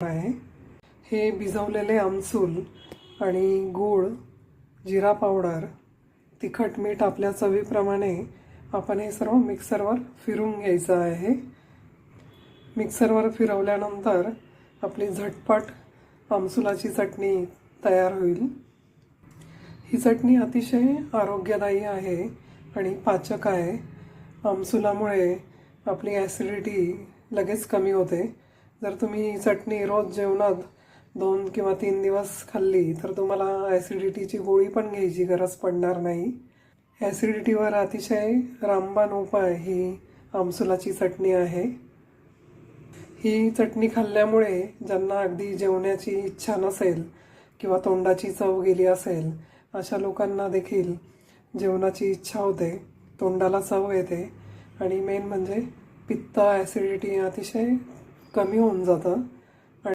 आहे। हे भिजवलेले आमसूल आणि गूळ, जिरा पावडर, तिखट, मीठ आपल्या चवीप्रमाणे आपण हे सर्व मिक्सरवर फिरवून घ्यायचं आहे। मिक्सरवर फिरवल्यानंतर आपली झटपट आमसुलाची चटणी तयार होईल। ही चटणी अतिशय आरोग्यदायी आहे आणि पाचक आहे। आमसुलामुळे आपली ॲसिडिटी लगेच कमी होते। जर तुम्ही ही चटणी रोज जेवणात 2 किंवा 3 दिवस खाल्ली तर तुम्हाला ॲसिडिटीची गोळी पण घ्यायची गरज पडणार नाही। ॲसिडिटीवर अतिशय रामबाण उपाय ही आमसुलाची चटणी आहे। ही चटणी खाल्ल्यामुळे ज्यांना अगदी जेवण्याची इच्छा नसेल किंवा तोंडाची चव गेली असेल अशा लोकांना देखील जेवणाची इच्छा होते, तोंडाला चव येते आणि मेन म्हणजे पित्त, ॲसिडिटी अतिशय कमी होऊन जातं।